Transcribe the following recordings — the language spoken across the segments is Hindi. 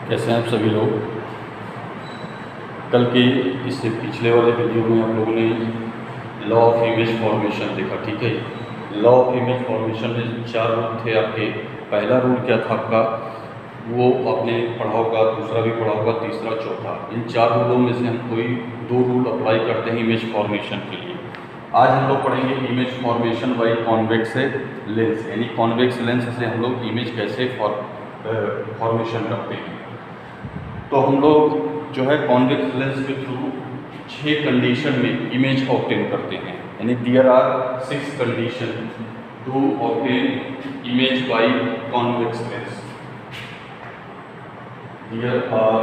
कैसे हैं आप सभी लोग। कल के इससे पिछले वाले वीडियो में आप लोगों ने लॉ ऑफ इमेज फॉर्मेशन देखा, ठीक है। लॉ ऑफ इमेज फॉर्मेशन में 4 रूल थे आपके। पहला रूल क्या था आपका, वो आपने पढ़ा होगा, दूसरा भी पढ़ा होगा, तीसरा चौथा। इन 4 रूलों में से हम कोई 2 रूल अप्लाई करते हैं इमेज फॉर्मेशन के लिए। आज हम लोग पढ़ेंगे image formation by convex lens, यानी कॉन्वेक्स लेंस से हम लोग इमेज कैसे फॉर्मेशन करते हैं। तो हम लोग जो है कॉन्वेक्स लेंस के थ्रू 6 कंडीशन में इमेज ऑब्टेन करते हैं, यानी there are 6 condition to obtain image by convex lens. There are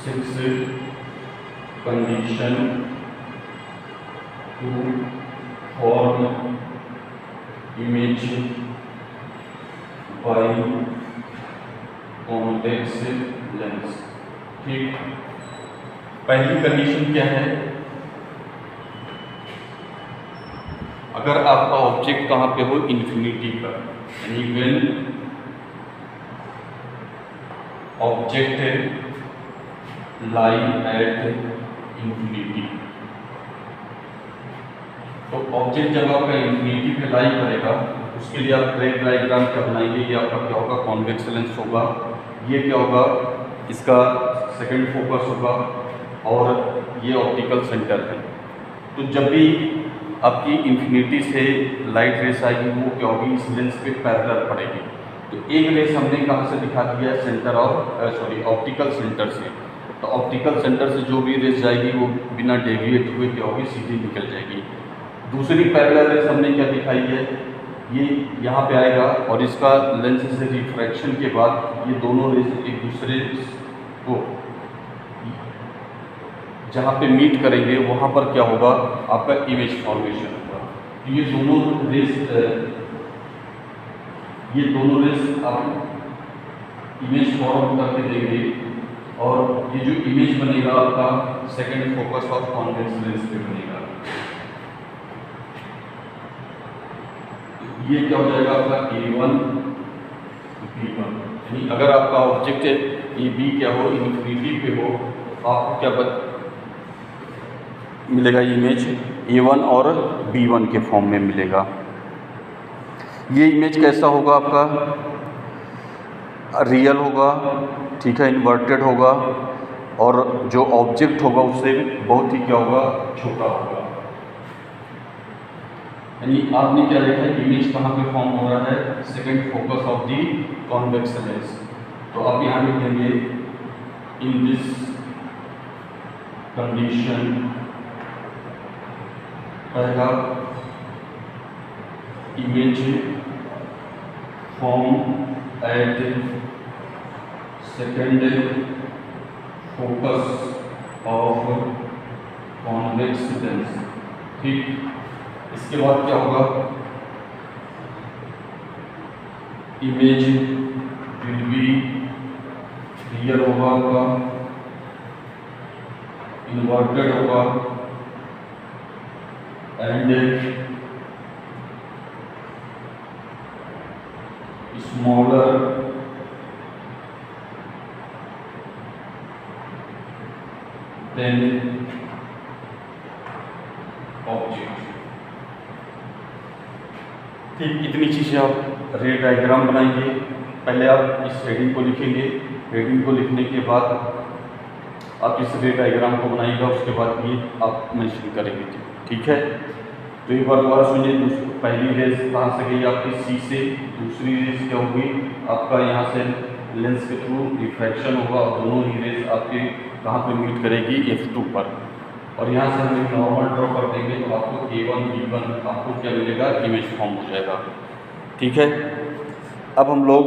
6 condition to form image by convex lens. ठीक, पहली कंडीशन क्या है, अगर आपका ऑब्जेक्ट कहाँ पे हो, इन्फिनिटी पर, यानी when object lie at infinity. तो ऑब्जेक्ट जब आपका इन्फिनिटी पे लाई करेगा, उसके लिए आप ट्रेन डायग्राम क्या बनाएंगे, ये आपका क्या होगा, कॉन्वेक्स लेंस होगा। ये क्या होगा, इसका सेकंड फोकस होगा और ये ऑप्टिकल सेंटर है। तो जब भी आपकी इन्फिनिटी से लाइट रेस आएगी, वो क्या होगी, इस लेंस पे पैरेलल पड़ेगी। तो एक रेस हमने कहाँ से दिखा दिया, सेंटर ऑफ ऑप्टिकल सेंटर से। तो ऑप्टिकल सेंटर से जो भी रेस जाएगी वो बिना डेविएट हुए क्या होगी, सीधी निकल जाएगी। दूसरी पैरेलल रेस हमने क्या दिखाई है, ये यहाँ पे आएगा और इसका लेंस से रिफ्रैक्शन के बाद ये दोनों रेस एक दूसरे को जहाँ पे मीट करेंगे वहाँ पर क्या होगा, आपका इमेज फॉर्मेशन होगा। तो ये दोनों रेस आप इमेज फॉर्म करके देंगे और ये जो इमेज बनेगा आपका second focus of convex lens पे बनेगा। ये क्या हो जाएगा आपका A1 B1, यानी अगर आपका ऑब्जेक्ट ए बी क्या हो, इन्फिनिटी पे हो, आपको क्या मिलेगा, इमेज A1 और B1 के फॉर्म में मिलेगा। ये इमेज कैसा होगा, आपका रियल होगा, ठीक है, इन्वर्टेड होगा और जो ऑब्जेक्ट होगा उससे बहुत ही क्या होगा, छोटा होगा। यानी आपने क्या देखा है, इमेज कहाँ पे फॉर्म हो रहा है, second focus of the convex lens. तो आप यहाँ लिखेंगे इन दिस कंडीशन पहला image form at second focus of convex lens. ठीक, इसके बाद क्या होगा, इमेज विल बी रियल होगा, आपका इन्वर्टेड होगा एंड स्मॉलर देन ऑब्जेक्ट। ठीक, इतनी चीज़ें आप रे डायग्राम बनाएंगे। पहले आप इस हेडिंग को लिखेंगे, हेडिंग को लिखने के बाद आप इस रे डायग्राम को बनाइएगा, उसके बाद ये आप मेंशन करेंगे, ठीक है। तो एक बार दोबारा सुनिए, पहली रेस कहाँ से गई आपकी, सी से। दूसरी रेस क्या होगी, आपका यहाँ से लेंस के थ्रू रिफ्रैक्शन होगा और दोनों ही रेस आपके कहाँ पे मीट करेगी, F2 पर। और यहाँ से हम एक नॉर्मल ड्रॉ कर देंगे तो आपको A1 B1 आपको क्या मिलेगा, इमेज फॉर्म हो जाएगा, ठीक है। अब हम लोग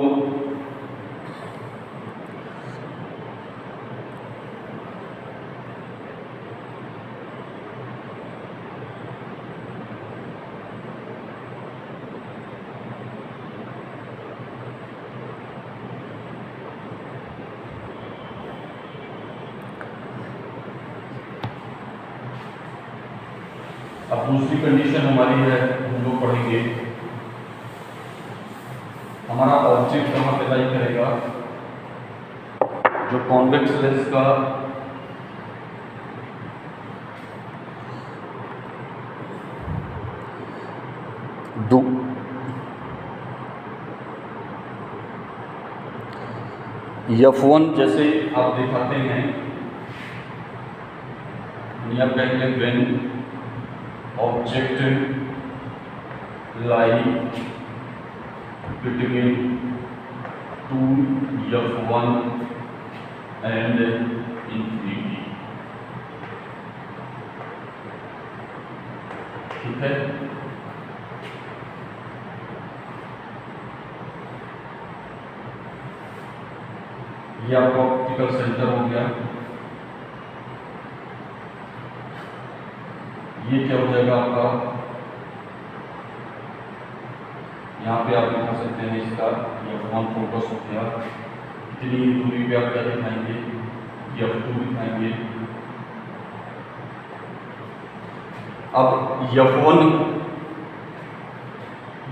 अब दूसरी कंडीशन हमारी है, हम लोग पढ़ेंगे हमारा ऑब्जेक्ट कहाँ पे लाई करेगा, जो कॉन्वेक्स लेंस का F1 जैसे आप दिखाते हैं, या कहेंगे when object lie between 2F1 and infinity. ठीक है, ये आपका ऑप्टिकल सेंटर हो गया। ये क्या हो जाएगा आपका, यहाँ पे आप दिखा सकते हैं इसका F1 फोकस हो गया। इतनी दूरी पे आप क्या दिखाएंगे, F2 दिखाएंगे। अब F1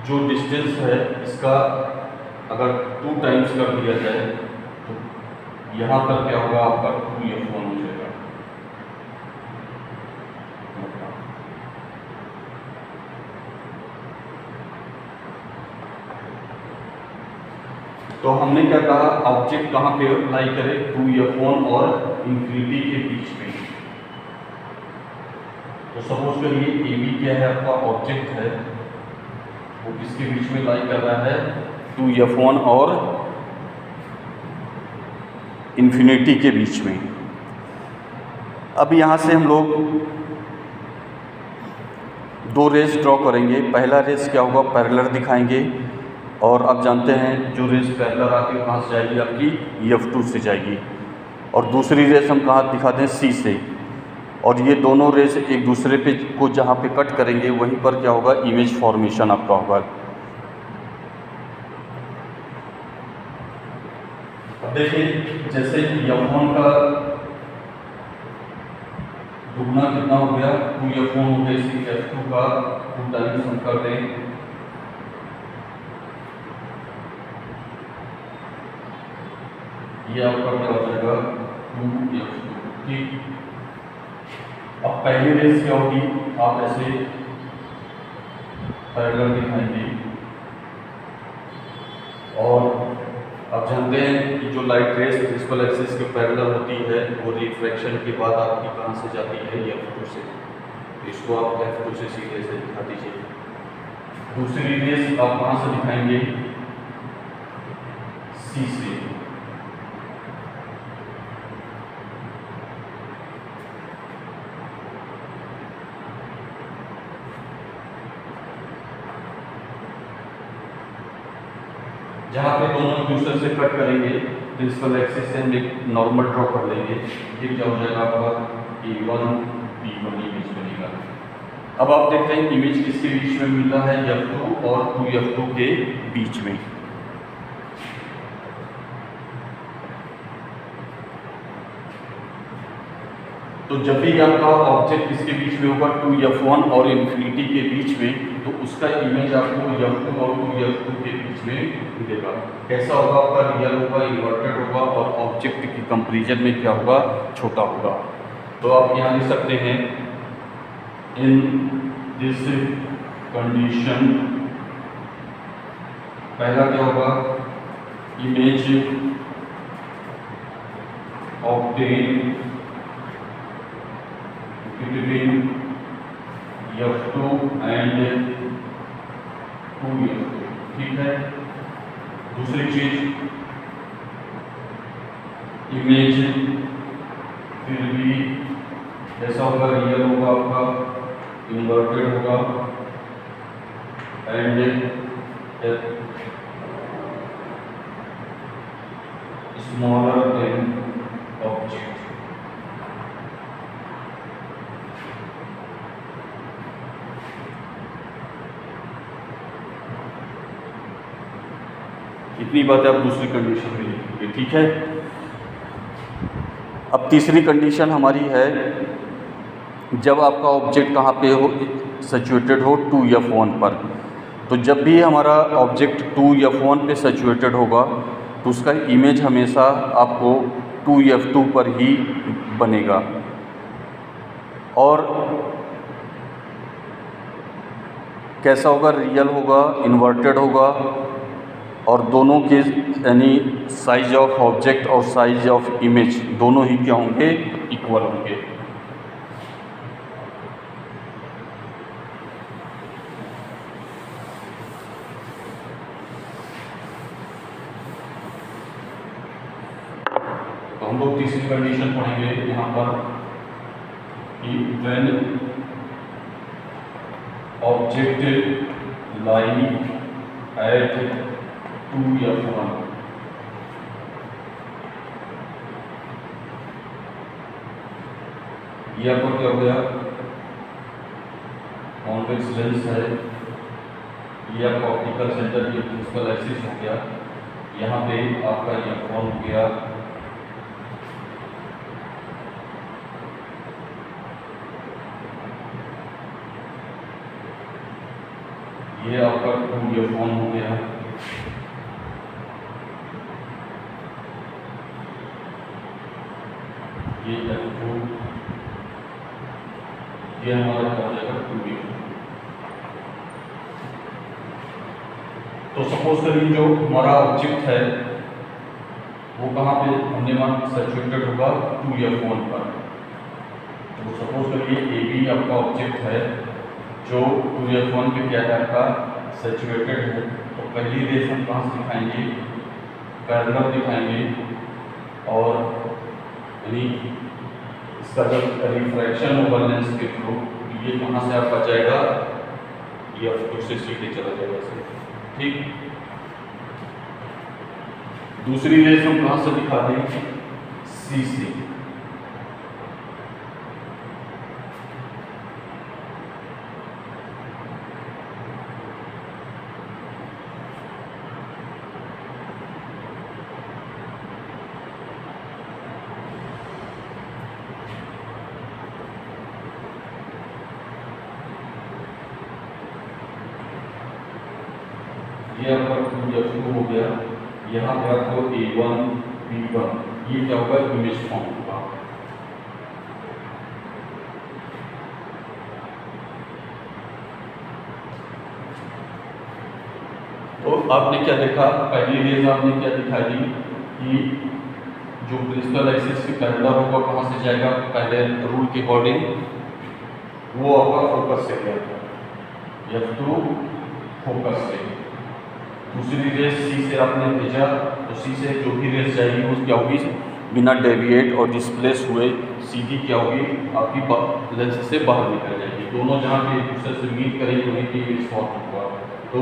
जो डिस्टेंस है इसका अगर 2 टाइम्स कर दिया जाए तो यहाँ पर क्या होगा, आपका 2F1 हो जाएगा। तो हमने क्या कहा, ऑब्जेक्ट कहाँ पे लाई करे, 2F1 और इंफिनिटी के बीच में। तो सपोज करिए AB क्या है, आपका ऑब्जेक्ट है, वो किसके बीच में लाई कर रहा है, 2F1 और इंफिनिटी के बीच में। अब यहाँ से हम लोग 2 रेस ड्रॉ करेंगे। पहला रेस क्या होगा, पैरेलल दिखाएंगे, और आप जानते हैं जो रेस पैरेलल आके कहाँ से जाएगी, आपकी F2 से जाएगी, और दूसरी रेस हम कहाँ दिखाते हैं, C से। और ये दोनों रेस एक दूसरे पे को जहाँ पे कट करेंगे वहीं पर क्या होगा, इमेज फॉर्मेशन आपका होगा। अब देखिए जैसे F1 का दुगना कितना हो गया, 2F1 हो गया, इसी F2 का 2 टाइम्स हम कर दें, ये आपका क्या हो जाएगा, 2F2। ठीक, अब पहली रेस क्या होगी, आप ऐसे पैरेलल दिखाएंगे, और आप जानते हैं कि जो लाइट रेस प्रिंसिपल एक्सिस के पैरेलल होती है वो रिफ्रैक्शन के बाद आपकी कहाँ से जाती है, F2 से। इसको आप F2 से सीधे से दिखा दीजिए। दूसरी रेस आप कहाँ से दिखाएंगे, C से। जहाँ पे दोनों एक दूसरे से कट करेंगे प्रिंसिपल एक्सिस से हम एक नॉर्मल ड्रॉ कर लेंगे। ये क्या हो जाएगा आपका, A1 B1 इमेज बनेगा। अब आप देखते हैं इमेज किसके बीच में मिला है, F2 और 2F2 के बीच में। तो जब भी आपका ऑब्जेक्ट किसके बीच में होगा, 2F1 और इंफिनिटी के बीच में, तो उसका इमेज आपको F2 और 2F2 के बीच में मिलेगा। कैसा होगा, आपका रियल होगा, इन्वर्टेड होगा, और ऑब्जेक्ट की कंपैरिजन में क्या होगा, छोटा होगा। तो आप यहाँ लिख सकते हैं, इन दिस कंडीशन, पहला क्या होगा, image obtain between F2 and 2F2। ठीक है, दूसरी चीज, इमेज फिर भी ऐसा होगा, रियल होगा, आपका इन्वर्टेड होगा, एंड स्मॉलर देन ऑब्जेक्ट। इतनी बातें आप दूसरी कंडीशन में लिखेंगे। ठीक है, अब तीसरी कंडीशन हमारी है, जब आपका ऑब्जेक्ट कहाँ पे हो, सिचुएटेड हो 2F1 पर। तो जब भी हमारा ऑब्जेक्ट 2F1 पे सिचुएटेड होगा तो उसका इमेज हमेशा आपको 2F2 पर ही बनेगा। और कैसा होगा, रियल होगा, इन्वर्टेड होगा, और दोनों के यानी साइज ऑफ ऑब्जेक्ट और साइज ऑफ इमेज दोनों ही क्या होंगे, इक्वल होंगे। तो हम लोग तीसरी कंडीशन पढ़ेंगे यहाँ पर कि when object lie at 2F1 ये आपका क्या हो गया, कॉन्वेक्स लेंस है, ये आपका ऑप्टिकल सेंटर की प्रिंसिपल एक्सिस हो गया, यहाँ पे आपका ये फोन हो गया, ये आपका 2F1 हो गया, ये F2, ये हमारा हो जाएगा 2F2। तो सपोज करिए जो हमारा ऑब्जेक्ट है वो कहाँ पे हमने मान सिचुएटेड होगा 2F1 पर। तो सपोज करिए AB आपका ऑब्जेक्ट है जो 2F1 पे क्या है आपका सिचुएटेड है। तो पहली रेस हम कहाँ से दिखाएंगे, पैरेलल दिखाएंगे, और यानी इसका जब रिफ्रैक्शन होगा लेंस के थ्रू ये कहाँ से आपका जाएगा, ये F2 से सीधे चला जाएगा ऐसे, ठीक। दूसरी रेस हम कहाँ से दिखा देंगे, C से। ये आपका 2F2 हो गया, यहाँ पे आपको A1 B1 ये क्या होगा, इमेज फॉर्म होगा। तो आपने क्या देखा, पहली रेज आपने क्या दिखाई दी कि जो प्रिंसिपल एक्सिस के पैरेलल होगा कहाँ से जाएगा, पहले रूल के अकॉर्डिंग वो आपका फोकस से गया, F2 फोकस से। दूसरी रेस C से आपने भेजा तो C से जो भी रेस जाएगी वो क्या होगी, बिना डेविएट और डिस्प्लेस हुए सीधी क्या होगी, आपकी लेंस से बाहर निकल जाएगी। दोनों जहाँ पे एक दूसरे से मीट करेंगे वहीं पे इमेज फॉर्म होगा। तो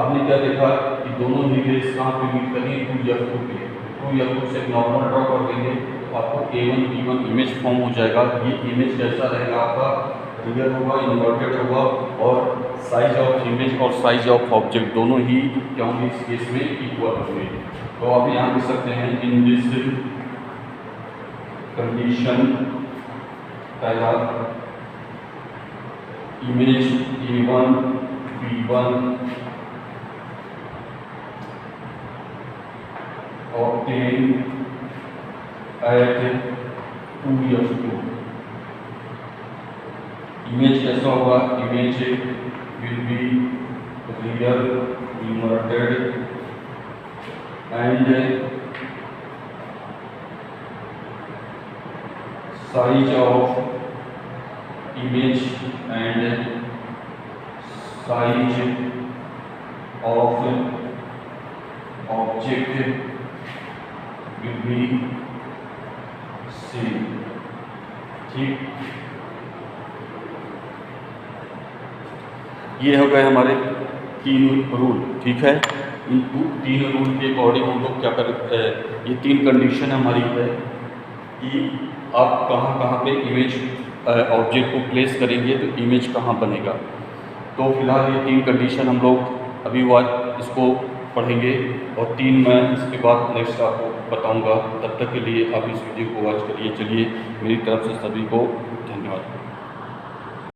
आपने क्या देखा कि दोनों ही रेस कहाँ पे मीट करेंगे, 2F2 पे। 2F2 से नॉर्मल ड्रॉ कर देंगे तो आपको A1 B1 इमेज फॉर्म हो जाएगा। ये इमेज कैसा रहेगा, आपका रियल होगा, इन्वर्टेड होगा, और साइज ऑफ इमेज और साइज ऑफ ऑब्जेक्ट दोनों ही क्या होंगे इस केस में, इक्वल होंगे। तो आप यहाँ लिख सकते हैं, इन दिस कंडीशन पहला image A1 B1 obtained at 2F2। Image कैसा होगा, image will be real, inverted and size of image and size of object will be same, ठीक। ये हो गए हमारे 3 रूल, ठीक है। इन 3 रूल के अकॉर्डिंग हम लोग क्या कर, ये 3 कंडीशन हमारी है कि आप कहाँ कहाँ पे इमेज ऑब्जेक्ट को प्लेस करेंगे तो इमेज कहाँ बनेगा। तो फिलहाल ये 3 कंडीशन हम लोग अभी इसको पढ़ेंगे, और 3 मैं इसके बाद नेक्स्ट आपको बताऊंगा। तब तक के लिए आप इस वीडियो को वॉच करिए। चलिए, मेरी तरफ से सभी को धन्यवाद।